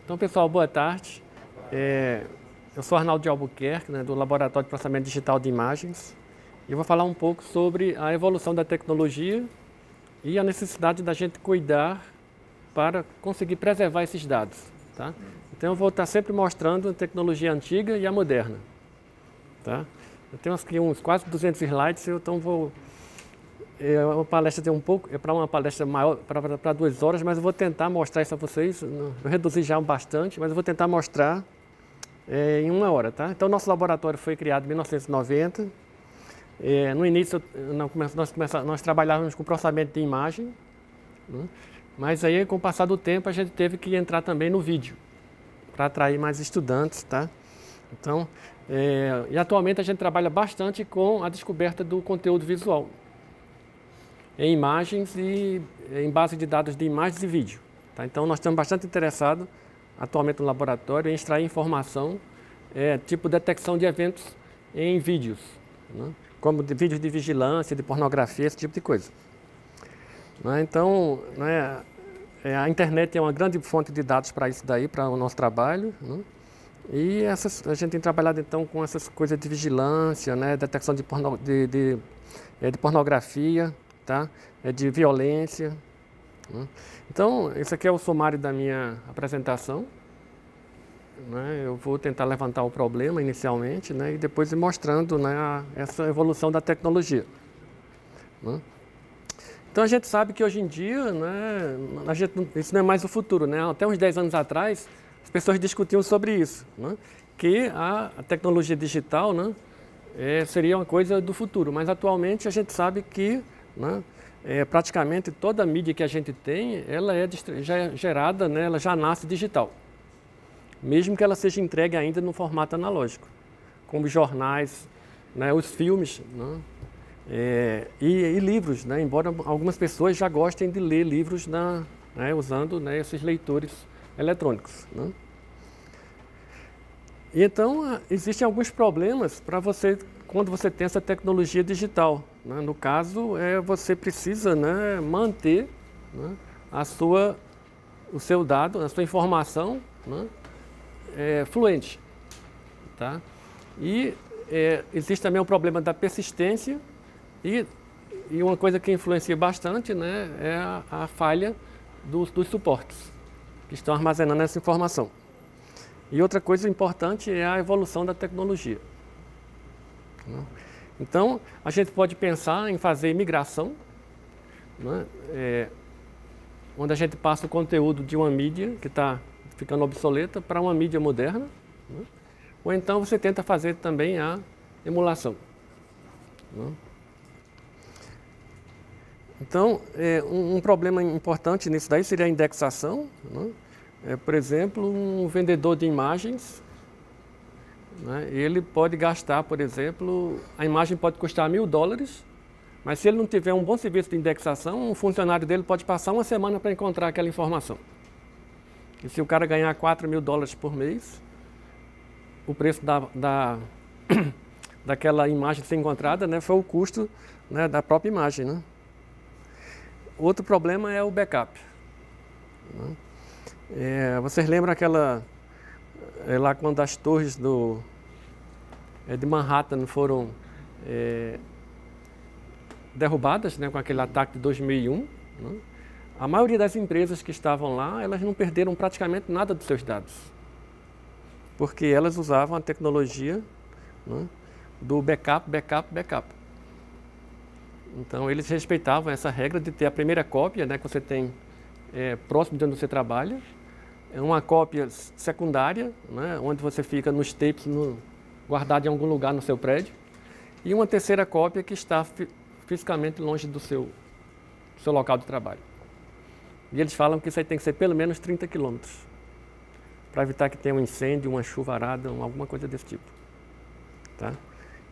Então, pessoal, boa tarde. Eu sou Arnaldo de Albuquerque, né, do Laboratório de Processamento Digital de Imagens. E eu vou falar um pouco sobre a evolução da tecnologia e a necessidade da gente cuidar para conseguir preservar esses dados. Tá? Então, eu vou estar sempre mostrando a tecnologia antiga e a moderna. Tá? Eu tenho aqui uns quase 200 slides, então vou... uma palestra tem um pouco, é para uma palestra maior, para 2 horas, mas eu vou tentar mostrar isso a vocês. Eu reduzi já bastante, mas eu vou tentar mostrar em 1 hora, tá? Então, nosso laboratório foi criado em 1990. No início, nós trabalhávamos com processamento de imagem, né? Mas aí, com o passar do tempo, a gente teve que entrar também no vídeo, para atrair mais estudantes, tá? Então, e atualmente a gente trabalha bastante com a descoberta do conteúdo visual em imagens e em base de dados de imagens e vídeo. Tá? Então, nós estamos bastante interessados, atualmente no laboratório, em extrair informação, tipo detecção de eventos em vídeos, né? Como vídeos de vigilância, de pornografia, esse tipo de coisa. Né? Então, né, a internet é uma grande fonte de dados para isso daí, para o nosso trabalho. Né? E a gente tem trabalhado, então, com essas coisas de vigilância, né, detecção de pornografia, tá? De violência. Né? Então, esse aqui é o sumário da minha apresentação. Né? Eu vou tentar levantar o problema inicialmente, né? E depois ir mostrando, né, essa evolução da tecnologia. Né? Então, a gente sabe que hoje em dia, né, isso não é mais o futuro. Né? Até uns 10 anos atrás, as pessoas discutiam sobre isso, né? Que a tecnologia digital, né, seria uma coisa do futuro. Mas, atualmente, a gente sabe que, né, praticamente toda a mídia que a gente tem, ela já é gerada, né, ela já nasce digital, mesmo que ela seja entregue ainda no formato analógico, como jornais, né, os filmes, né, e livros, né, embora algumas pessoas já gostem de ler livros né, usando, né, esses leitores eletrônicos. Né. E então, existem alguns problemas para você, quando você tem essa tecnologia digital. Né? No caso, você precisa, né, manter, né, o seu dado, a sua informação, né, fluente. Tá? E existe também o problema da persistência e uma coisa que influencia bastante, né, é a falha dos suportes que estão armazenando essa informação. E outra coisa importante é a evolução da tecnologia. Então, a gente pode pensar em fazer migração, né, onde a gente passa o conteúdo de uma mídia que está ficando obsoleta para uma mídia moderna, né, ou então você tenta fazer também a emulação. Né. Então, um problema importante nisso daí seria a indexação. Né. Por exemplo, um vendedor de imagens, né, ele pode gastar, por exemplo, a imagem pode custar $1000, mas se ele não tiver um bom serviço de indexação, um funcionário dele pode passar 1 semana para encontrar aquela informação. E se o cara ganhar $4000 por mês, o preço daquela imagem ser encontrada, né, foi o custo, né, da própria imagem. Né. Outro problema é o backup. Né. Vocês lembram lá quando as torres de Manhattan foram derrubadas, né, com aquele ataque de 2001, né? A maioria das empresas que estavam lá, elas não perderam praticamente nada dos seus dados, porque elas usavam a tecnologia, né, do backup. Então, eles respeitavam essa regra de ter a primeira cópia, né, que você tem próximo de onde você trabalha, uma cópia secundária, né, onde você fica nos tapes guardado em algum lugar no seu prédio, e uma terceira cópia que está fisicamente longe do seu local de trabalho. E eles falam que isso aí tem que ser pelo menos 30 quilômetros, para evitar que tenha um incêndio, uma chuvarada, alguma coisa desse tipo. Tá?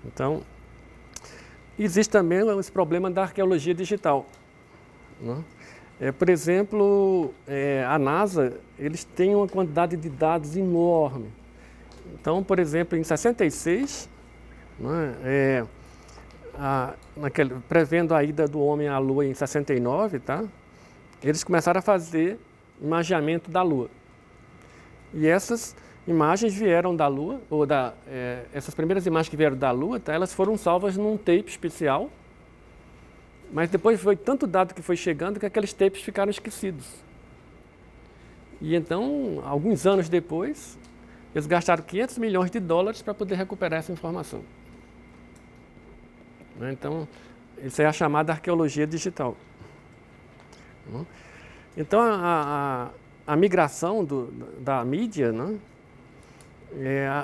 Então, existe também esse problema da arqueologia digital. Né? Por exemplo, a NASA, eles têm uma quantidade de dados enorme. Então, por exemplo, em 66, né, prevendo a ida do homem à Lua em 69, tá? Eles começaram a fazer imageamento da Lua. E essas imagens vieram da Lua, essas primeiras imagens que vieram da Lua, tá, elas foram salvas num tape especial, mas depois foi tanto dado que foi chegando que aqueles tapes ficaram esquecidos. E então, alguns anos depois, eles gastaram $500 milhões para poder recuperar essa informação. Então, isso é a chamada arqueologia digital. Então, a migração da mídia, né,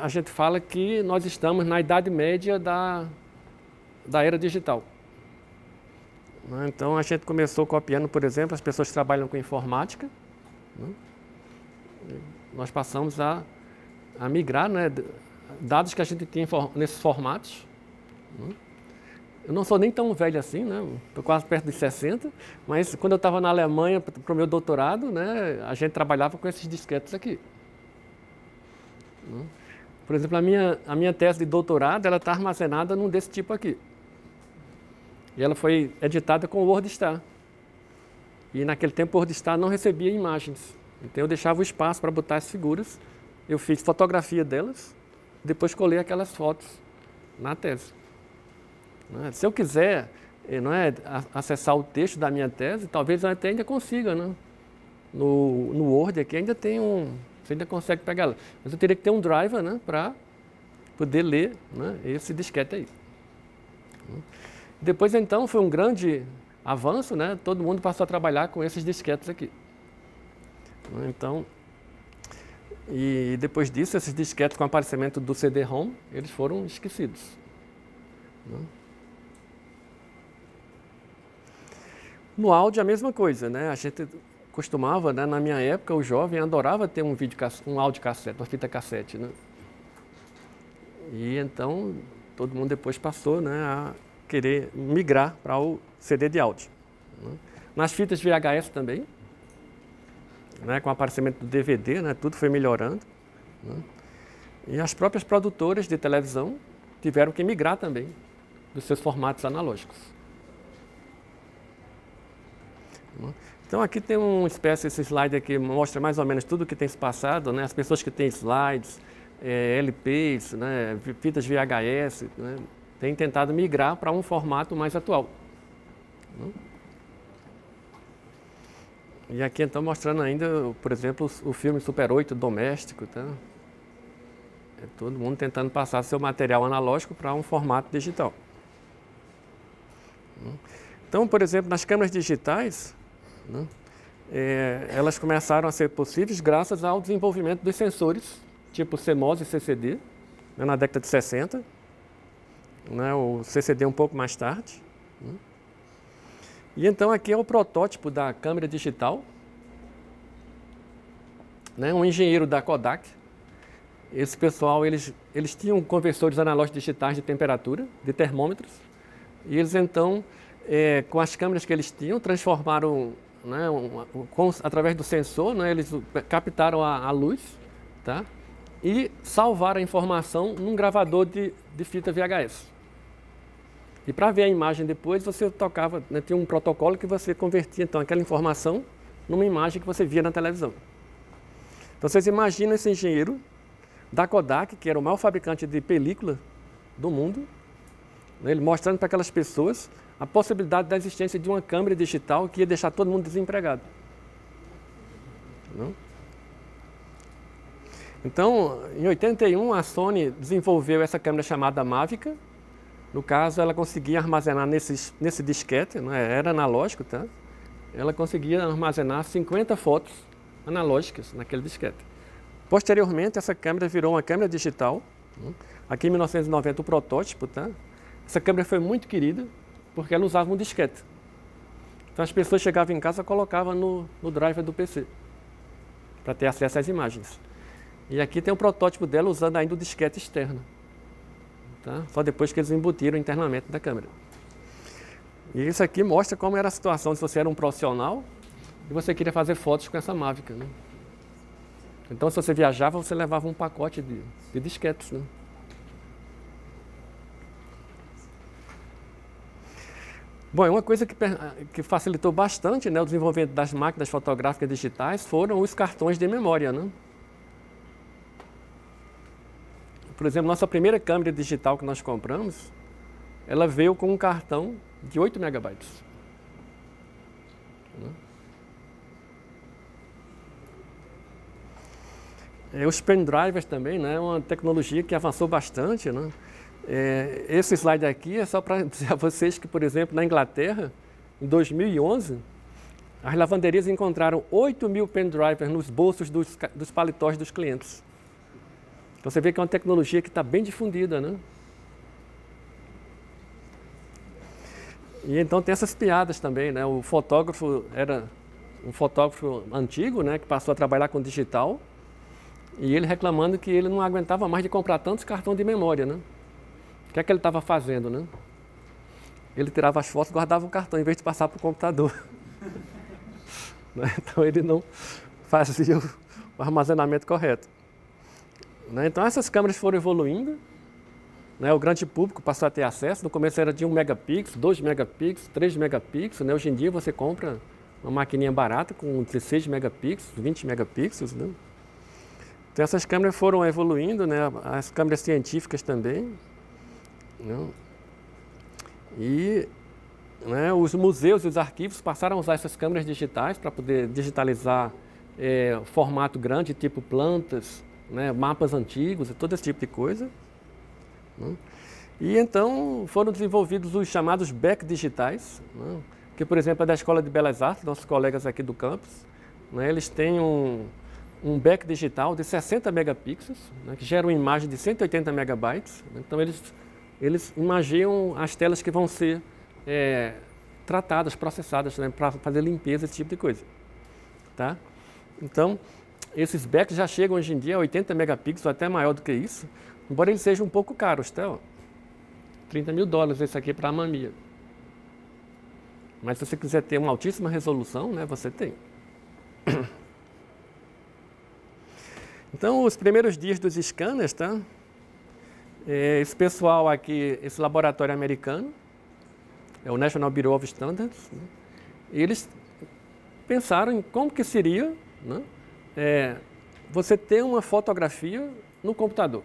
a gente fala que nós estamos na Idade Média da era digital. Então, a gente começou copiando, por exemplo, as pessoas que trabalham com informática. Nós passamos a migrar, né, dados que a gente tinha nesses formatos. Eu não sou nem tão velho assim, né? Estou quase perto dos 60, mas quando eu estava na Alemanha para o meu doutorado, né, a gente trabalhava com esses disquetes aqui. Por exemplo, a minha tese de doutorado está armazenada num desse tipo aqui. E ela foi editada com o WordStar. E naquele tempo o WordStar não recebia imagens. Então eu deixava o espaço para botar as figuras, eu fiz fotografia delas, depois colei aquelas fotos na tese. Se eu quiser acessar o texto da minha tese, talvez eu até ainda consiga, né? No Word aqui ainda tem você ainda consegue pegar ela. Mas eu teria que ter um driver, né, para poder ler, né, esse disquete aí. Depois então foi um grande avanço, né? Todo mundo passou a trabalhar com esses disquetes aqui. Então, e depois disso, esses disquetes com o aparecimento do CD-ROM, eles foram esquecidos. No áudio a mesma coisa, né? A gente costumava, né, na minha época, o jovem adorava ter um audiocassete, uma fita cassete, né? E então todo mundo depois passou, né, a querer migrar para o CD de áudio. Nas fitas VHS também, né, com o aparecimento do DVD, né, tudo foi melhorando. E as próprias produtoras de televisão tiveram que migrar também dos seus formatos analógicos. Então aqui tem uma espécie, esse slide aqui mostra mais ou menos tudo o que tem se passado, né? As pessoas que têm slides, LPs, né, fitas VHS, né, têm tentado migrar para um formato mais atual. E aqui então mostrando ainda, por exemplo, o filme Super 8 doméstico, tá? Todo mundo tentando passar seu material analógico para um formato digital. Então, por exemplo, nas câmeras digitais, né, elas começaram a ser possíveis graças ao desenvolvimento dos sensores, tipo CMOS e CCD, né, na década de 60, né, o CCD um pouco mais tarde. Né. E então aqui é o protótipo da câmera digital, né, um engenheiro da Kodak. Esse pessoal, eles tinham conversores analógicos digitais de temperatura, de termômetros, e eles então, com as câmeras que eles tinham, transformaram, né, através do sensor, né, eles captaram a luz, tá, e salvaram a informação num gravador de fita VHS. E para ver a imagem depois, você tocava, né, tinha um protocolo que você convertia então aquela informação numa imagem que você via na televisão. Então vocês imaginam esse engenheiro da Kodak, que era o maior fabricante de película do mundo, né, ele mostrando para aquelas pessoas a possibilidade da existência de uma câmera digital que ia deixar todo mundo desempregado. Não? Então, em 81, a Sony desenvolveu essa câmera chamada Mavica. No caso, ela conseguia armazenar nesse disquete, né, era analógico, tá? Ela conseguia armazenar 50 fotos analógicas naquele disquete. Posteriormente, essa câmera virou uma câmera digital. Aqui em 1990, o protótipo, tá? Essa câmera foi muito querida porque ela usava um disquete. Então, as pessoas chegavam em casa e colocavam no driver do PC para ter acesso às imagens. E aqui tem um protótipo dela usando ainda o disquete externo. Tá? Só depois que eles embutiram internamente da câmera. E isso aqui mostra como era a situação se você era um profissional e você queria fazer fotos com essa Mavica, né? Então, se você viajava, você levava um pacote de disquetes, né? Bom, uma coisa que facilitou bastante, né, o desenvolvimento das máquinas fotográficas digitais foram os cartões de memória, né? por exemplo, nossa primeira câmera digital que nós compramos, ela veio com um cartão de 8 megabytes. Os pendrivers também, né, é uma tecnologia que avançou bastante, né? Esse slide aqui é só para dizer a vocês que, por exemplo, na Inglaterra, em 2011, as lavanderias encontraram 8.000 pendrivers nos bolsos dos paletós dos clientes. Então você vê que é uma tecnologia que está bem difundida, né? E então tem essas piadas também, né? O fotógrafo era um fotógrafo antigo, né, que passou a trabalhar com digital, e ele reclamando que ele não aguentava mais de comprar tantos cartões de memória, né? O que é que ele estava fazendo, né? Ele tirava as fotos e guardava o cartão em vez de passar para o computador. Então ele não fazia o armazenamento correto. Então essas câmeras foram evoluindo, né? O grande público passou a ter acesso. No começo era de 1 megapixel, 2 megapixels, 3 megapixels, né? Hoje em dia você compra uma maquininha barata com 16 megapixels, 20 megapixels, né? Então essas câmeras foram evoluindo, né? As câmeras científicas também, né? E, né, os museus e os arquivos passaram a usar essas câmeras digitais para poder digitalizar formato grande, tipo plantas, né, mapas antigos e todo esse tipo de coisa, né? E então foram desenvolvidos os chamados back digitais, né, que, por exemplo, é da Escola de Belas Artes, nossos colegas aqui do campus, né, eles têm um back digital de 60 megapixels, né, que gera uma imagem de 180 megabytes. Então eles imaginam as telas que vão ser tratadas, processadas, né, para fazer limpeza, esse tipo de coisa. Tá? Então, esses backs já chegam hoje em dia a 80 megapixels, ou até maior do que isso, embora eles sejam um pouco caros, tá? Ó, $30.000 esse aqui para a Mamiya. Mas se você quiser ter uma altíssima resolução, né, você tem. Então, os primeiros dias dos scanners, tá? Esse pessoal aqui, esse laboratório americano, é o National Bureau of Standards, né? Eles pensaram em como que seria, né, você ter uma fotografia no computador.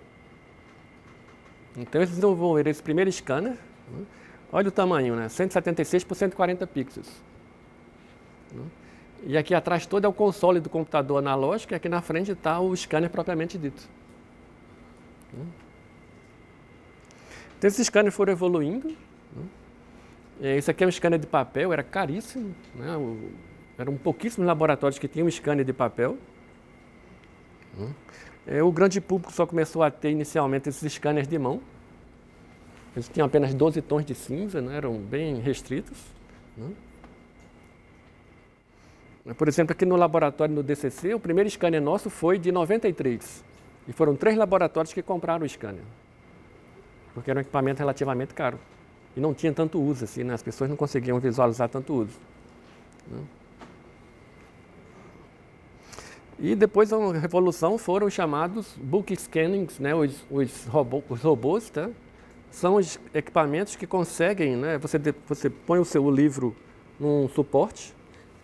Então eles desenvolveram esse primeiro scanner, né? Olha o tamanho, né? 176 por 140 pixels. Né? E aqui atrás todo é o console do computador analógico, e aqui na frente está o scanner propriamente dito. Né? Então esses scanners foram evoluindo, né? Esse aqui é um scanner de papel, era caríssimo, né? Eram pouquíssimos laboratórios que tinham um scanner de papel. O grande público só começou a ter inicialmente esses scanners de mão. Eles tinham apenas 12 tons de cinza, né? Eram bem restritos. Né? Por exemplo, aqui no laboratório no DCC, o primeiro scanner nosso foi de 93. E foram 3 laboratórios que compraram o scanner. Porque era um equipamento relativamente caro. E não tinha tanto uso, assim, né? As pessoas não conseguiam visualizar tanto uso. Né? E depois da revolução foram os chamados book scannings, né? Os robôs, tá? São os equipamentos que conseguem, né? Você põe o livro num suporte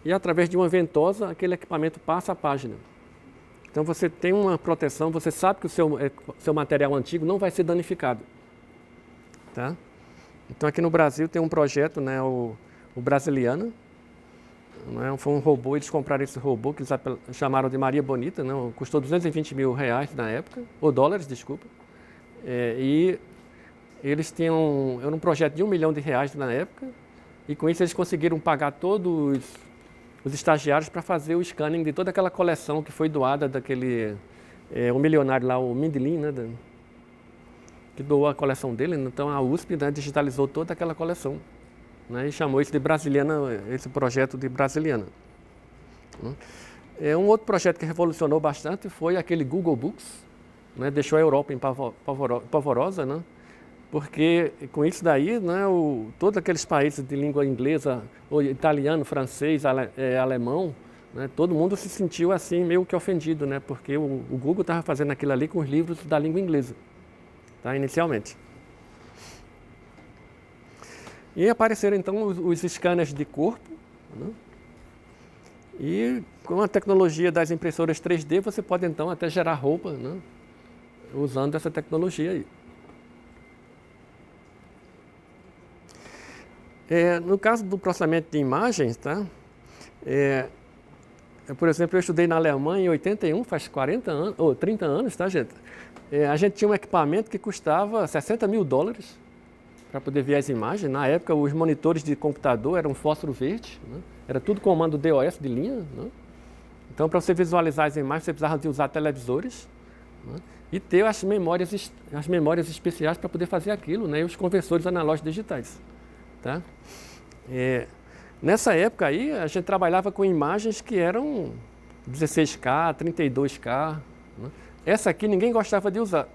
e através de uma ventosa aquele equipamento passa a página. Então você tem uma proteção, você sabe que o seu material antigo não vai ser danificado. Tá? Então aqui no Brasil tem um projeto, né, o Brasiliana, né, foi um robô, eles compraram esse robô que eles chamaram de Maria Bonita, né, custou R$220 mil na época, ou dólares, desculpa, e eles tinham, era um projeto de R$1 milhão na época, e com isso eles conseguiram pagar todos os estagiários para fazer o scanning de toda aquela coleção que foi doada daquele, o milionário lá, o Mindlin, né, que doou a coleção dele. Então a USP, né, digitalizou toda aquela coleção, né, e chamou isso de Brasiliana, esse projeto de Brasiliana. Um outro projeto que revolucionou bastante foi aquele Google Books, né, deixou a Europa pavorosa, né, porque com isso daí, né, todos aqueles países de língua inglesa, ou italiano, francês, alemão, né, todo mundo se sentiu assim meio que ofendido, né, porque o Google estava fazendo aquilo ali com os livros da língua inglesa. Tá, inicialmente. E apareceram então os scanners de corpo, né? E com a tecnologia das impressoras 3D você pode então até gerar roupa, né? usando essa tecnologia aí. No caso do processamento de imagens, tá? Por exemplo, eu estudei na Alemanha em 81, faz 40 anos, ou 30 anos, tá, gente? A gente tinha um equipamento que custava $60 mil para poder ver as imagens. Na época, os monitores de computador eram fósforo verde, né? Era tudo comando DOS de linha, né? Então, para você visualizar as imagens, você precisava de usar televisores, né? E ter as memórias especiais para poder fazer aquilo, né? E os conversores analógicos digitais, tá? Nessa época aí, a gente trabalhava com imagens que eram 16K, 32K. Né? Essa aqui ninguém gostava de usar,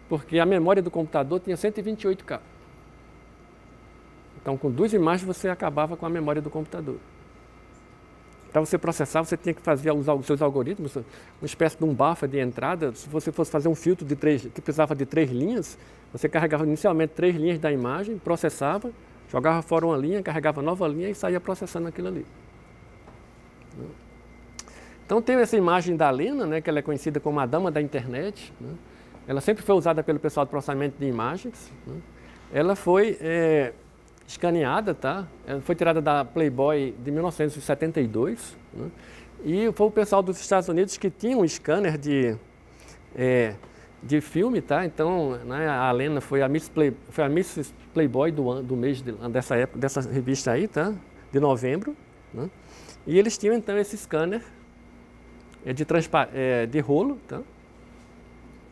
porque a memória do computador tinha 128K. Então, com 2 imagens, você acabava com a memória do computador. Para você processar, você tinha que usar os seus algoritmos, uma espécie de um buffer de entrada. Se você fosse fazer um filtro que precisava de 3 linhas, você carregava inicialmente 3 linhas da imagem, processava, jogava fora uma linha, carregava nova linha e saía processando aquilo ali. Então tem essa imagem da Lena, né, que ela é conhecida como a dama da internet, né? Ela sempre foi usada pelo pessoal de processamento de imagens, né? Ela foi escaneada, tá? Ela foi tirada da Playboy de 1972, né? E foi o pessoal dos Estados Unidos que tinha um scanner de filme, tá? Então, né, a Lena foi a Miss Playboy do mês dessa época, dessa revista aí, tá? De novembro, né? E eles tinham então esse scanner de rolo, tá?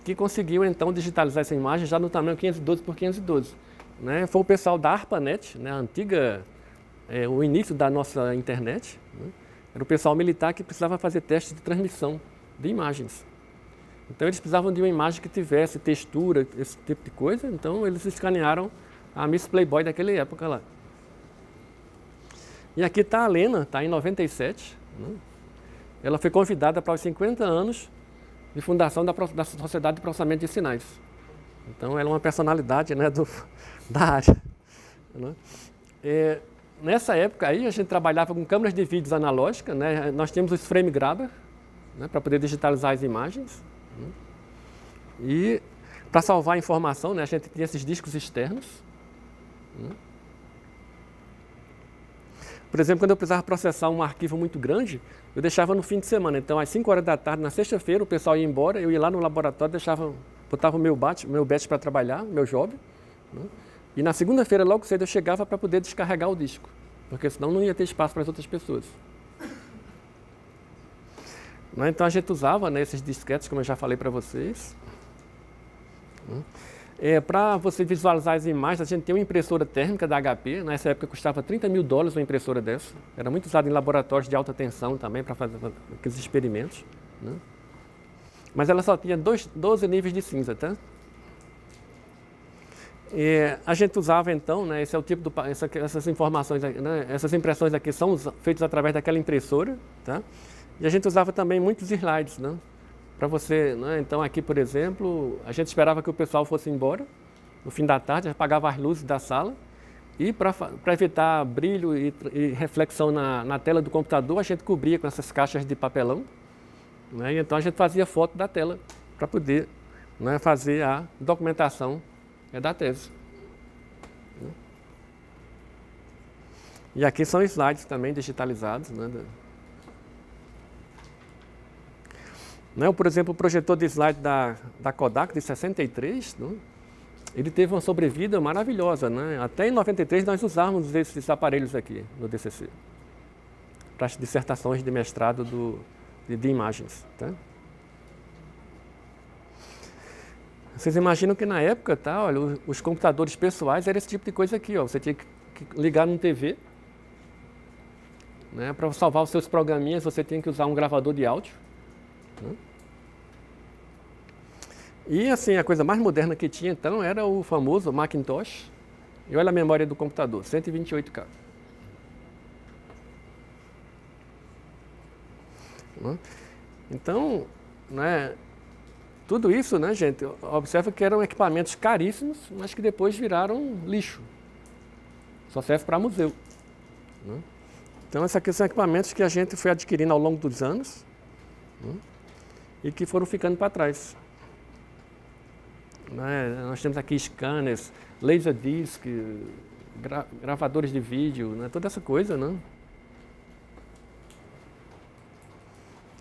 Que conseguiu então digitalizar essa imagem já no tamanho 512 por 512. Né? Foi o pessoal da ARPANET, né? A antiga, o início da nossa internet, né? Era o pessoal militar que precisava fazer testes de transmissão de imagens. Então eles precisavam de uma imagem que tivesse textura, esse tipo de coisa, então eles escanearam a Miss Playboy daquela época lá. E aqui está a Lena, está em 97, né? Ela foi convidada para os 50 anos de fundação da Sociedade de Processamento de Sinais. Então ela é uma personalidade, né, da área, né? Nessa época aí a gente trabalhava com câmeras de vídeos analógicas, né? Nós tínhamos os frame grabber, né, para poder digitalizar as imagens, né? E para salvar a informação, né, a gente tinha esses discos externos, né? Por exemplo, quando eu precisava processar um arquivo muito grande, eu deixava no fim de semana. Então, às 5 horas da tarde, na sexta-feira, o pessoal ia embora, eu ia lá no laboratório, botava o meu batch para trabalhar, meu job, né? E na segunda-feira, logo cedo, eu chegava para poder descarregar o disco, porque senão não ia ter espaço para as outras pessoas. Então, a gente usava, né, esses disquetes, como eu já falei para vocês. Para você visualizar as imagens, a gente tem uma impressora térmica da HP. Nessa época custava $30 mil uma impressora dessa. Era muito usada em laboratórios de alta tensão também para fazer aqueles experimentos, né? Mas ela só tinha 12 níveis de cinza, tá? A gente usava então, né, esse é o tipo essas informações, né, essas impressões aqui são feitas através daquela impressora, tá? E a gente usava também muitos slides, né? Para você, né? Então aqui, por exemplo, a gente esperava que o pessoal fosse embora no fim da tarde, apagava as luzes da sala e para evitar brilho e reflexão na tela do computador, a gente cobria com essas caixas de papelão, né? E então a gente fazia foto da tela para poder, né, fazer a documentação da tese. E aqui são slides também digitalizados, né? Por exemplo, o projetor de slide da Kodak de 63, né? Ele teve uma sobrevida maravilhosa, né? Até em 93 nós usávamos esses aparelhos aqui no DCC para as dissertações de mestrado de imagens, tá? Vocês imaginam que na época, tá, olha, os computadores pessoais era esse tipo de coisa aqui, ó. Você tinha que ligar num TV, né? Para salvar os seus programinhas, você tinha que usar um gravador de áudio, né? E assim, a coisa mais moderna que tinha então era o famoso Macintosh. E olha a memória do computador, 128K. Então, né, tudo isso, né, gente, observa que eram equipamentos caríssimos, mas que depois viraram lixo. Só serve para museu, né? Então, esses aqui são equipamentos que a gente foi adquirindo ao longo dos anos, né, e que foram ficando para trás. né? Nós temos aqui scanners, laserdisc, gravadores de vídeo, né? Toda essa coisa, né?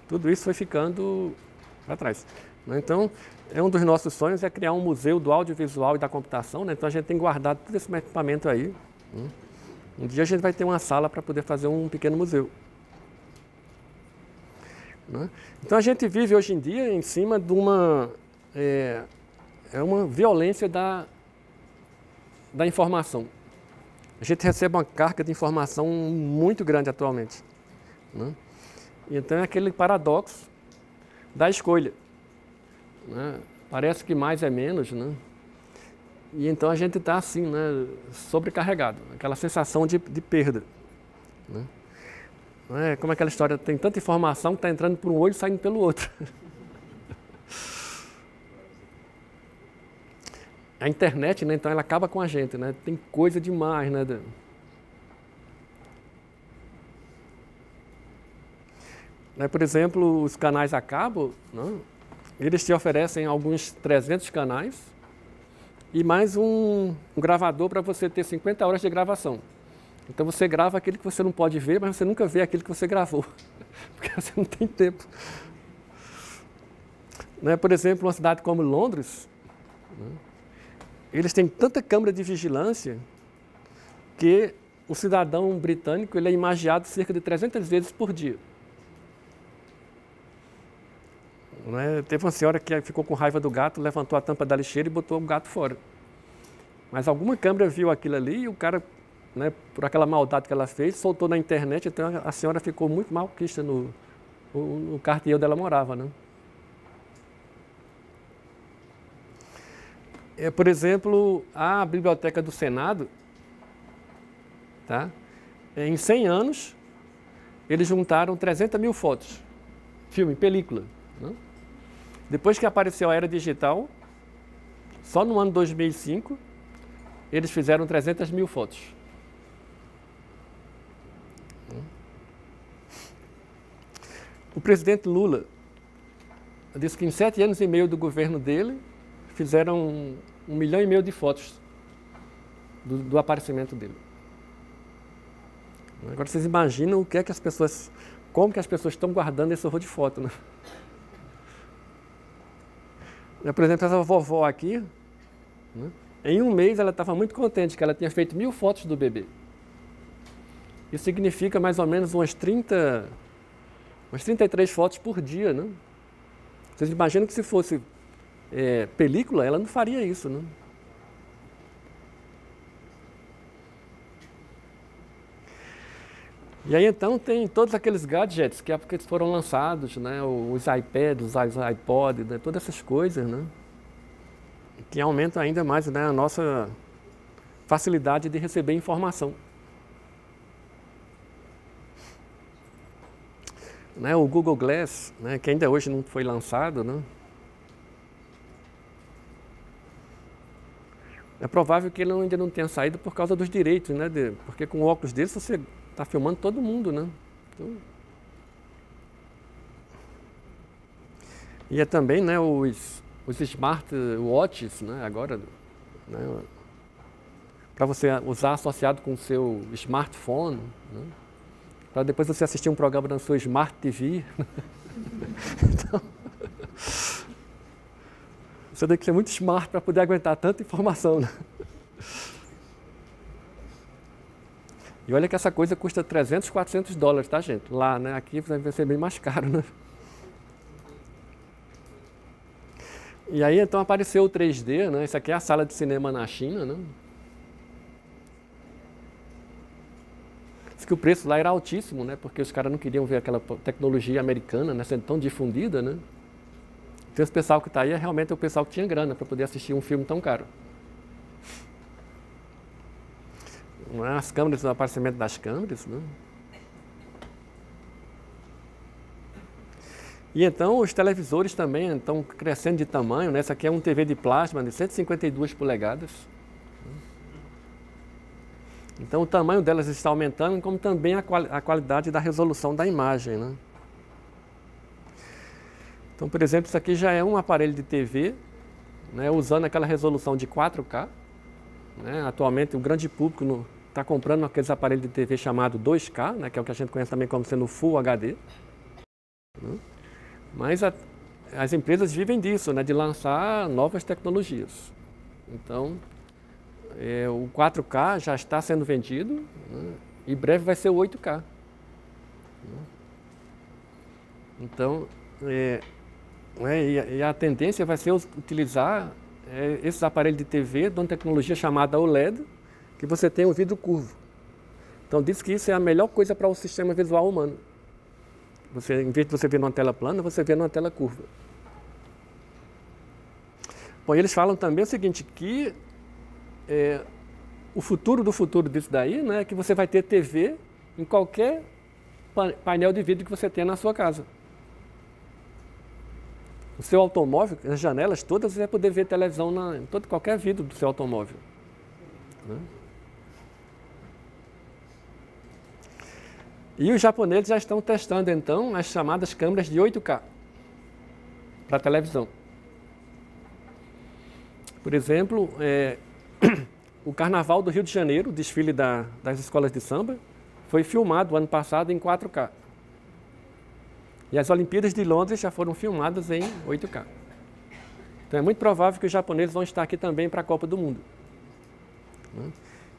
Tudo isso foi ficando para trás. Então, um dos nossos sonhos é criar um museu do audiovisual e da computação, né? Então a gente tem guardado todo esse equipamento aí. Um dia a gente vai ter uma sala para poder fazer um pequeno museu. Né? Então a gente vive hoje em dia em cima de uma violência da informação. A gente recebe uma carga de informação muito grande atualmente. Né? Então é aquele paradoxo da escolha. Né? Parece que mais é menos, né? E então a gente está assim, né, sobrecarregado, aquela sensação de perda. Né? Não é como aquela história, tem tanta informação que está entrando por um olho e saindo pelo outro. A internet, né, então ela acaba com a gente, né? Tem coisa demais, né? Por exemplo, os canais a cabo, né, eles te oferecem alguns 300 canais e mais um gravador para você ter 50 horas de gravação. Então você grava aquilo que você não pode ver, mas você nunca vê aquilo que você gravou, porque você não tem tempo. Por exemplo, uma cidade como Londres, eles têm tanta câmera de vigilância que o cidadão britânico ele é imagiado cerca de 300 vezes por dia. Teve uma senhora que ficou com raiva do gato, levantou a tampa da lixeira e botou o gato fora. Mas alguma câmera viu aquilo ali e o cara, por aquela maldade que ela fez, soltou na internet, então a senhora ficou muito malquista no quartel onde ela morava. Né? Por exemplo, a Biblioteca do Senado, tá? Em 100 anos, eles juntaram 300 mil fotos, filme, película. Né? Depois que apareceu a era digital, só no ano 2005, eles fizeram 300 mil fotos. O presidente Lula disse que em 7 anos e meio do governo dele, fizeram 1,5 milhão de fotos do aparecimento dele. Agora vocês imaginam como que as pessoas estão guardando esse horror de foto, né? Por exemplo, essa vovó aqui, né? Em um mês ela estava muito contente que ela tinha feito 1000 fotos do bebê. Isso significa mais ou menos umas 33 fotos por dia, né? Vocês imaginam que se fosse película, ela não faria isso, né? E aí então tem todos aqueles gadgets que foram lançados, né? Os iPads, os iPods, né? Todas essas coisas, né? Que aumentam ainda mais, né, a nossa facilidade de receber informação. O Google Glass, né, que ainda hoje não foi lançado, né? É provável que ele ainda não tenha saído por causa dos direitos, né? Porque com o óculos desse você está filmando todo mundo, né? Então... E é também, né, os smartwatches, né, agora, né, para você usar associado com o seu smartphone, né, para depois você assistir um programa na sua Smart TV. Então, você tem que ser muito smart para poder aguentar tanta informação. Né? E olha que essa coisa custa 300, 400 dólares, tá, gente? Lá, né? Aqui vai ser bem mais caro, né? E aí, então, apareceu o 3D, né? Isso aqui é a sala de cinema na China, né? Diz que o preço lá era altíssimo, né? Porque os caras não queriam ver aquela tecnologia americana, né, sendo tão difundida, né? Então, esse pessoal que está aí é realmente o pessoal que tinha grana para poder assistir um filme tão caro. As câmeras, o aparecimento das câmeras, né? E então os televisores também estão crescendo de tamanho, né? Essa aqui é um TV de plasma de 152 polegadas. Então o tamanho delas está aumentando, como também a qualidade da resolução da imagem, né? Então, por exemplo, isso aqui já é um aparelho de TV, né, usando aquela resolução de 4K. Né? Atualmente o grande público está comprando aqueles aparelhos de TV chamado 2K, né, que é o que a gente conhece também como sendo Full HD. Né? Mas as empresas vivem disso, né, de lançar novas tecnologias. Então, o 4K já está sendo vendido, né, e breve vai ser o 8K. Então, e a tendência vai ser utilizar esses aparelhos de TV de uma tecnologia chamada OLED, que você tem um vidro curvo. Então diz que isso é a melhor coisa para o sistema visual humano. Em vez de você ver numa tela plana, você vê numa tela curva. Bom, eles falam também o seguinte, que o futuro do futuro disso daí, né, é que você vai ter TV em qualquer painel de vidro que você tenha na sua casa. O seu automóvel, as janelas todas, você vai poder ver televisão em qualquer vidro do seu automóvel. Né? E os japoneses já estão testando, então, as chamadas câmeras de 8K para televisão. Por exemplo, o Carnaval do Rio de Janeiro, o desfile das escolas de samba, foi filmado ano passado em 4K. E as Olimpíadas de Londres já foram filmadas em 8K. Então é muito provável que os japoneses vão estar aqui também para a Copa do Mundo. Né?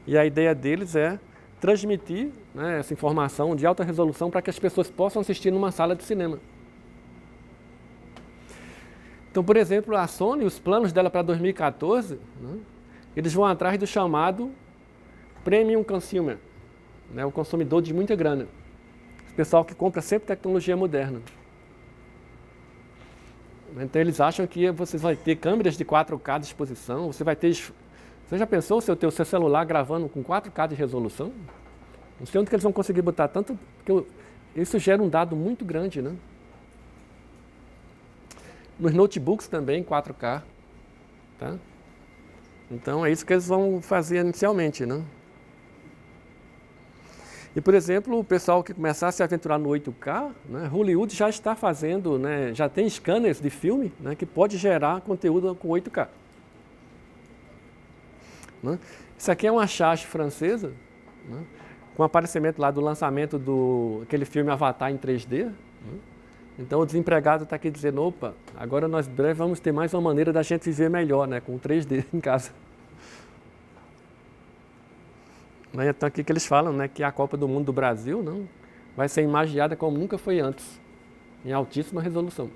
E a ideia deles é transmitir, né, essa informação de alta resolução para que as pessoas possam assistir numa sala de cinema. Então, por exemplo, a Sony, os planos dela para 2014, né, eles vão atrás do chamado Premium Consumer, né, o consumidor de muita grana. O pessoal que compra sempre tecnologia moderna. Então eles acham que você vai ter câmeras de 4K à disposição, você vai ter... Você já pensou se eu ter o seu celular gravando com 4K de resolução? Não sei onde que eles vão conseguir botar tanto, porque isso gera um dado muito grande, né? Nos notebooks também 4K, tá? Então é isso que eles vão fazer inicialmente, né? E, por exemplo, o pessoal que começar a se aventurar no 8K, né, Hollywood já está fazendo, né, já tem scanners de filme, né, que pode gerar conteúdo com 8K. Né? Isso aqui é uma charge francesa, né, com o aparecimento lá do lançamento aquele filme Avatar em 3D. Né? Então o desempregado está aqui dizendo, opa, agora nós breve vamos ter mais uma maneira da gente viver melhor, né, com 3D em casa. Então aqui que eles falam, né, que a Copa do Mundo do Brasil vai ser imagiada como nunca foi antes, em altíssima resolução.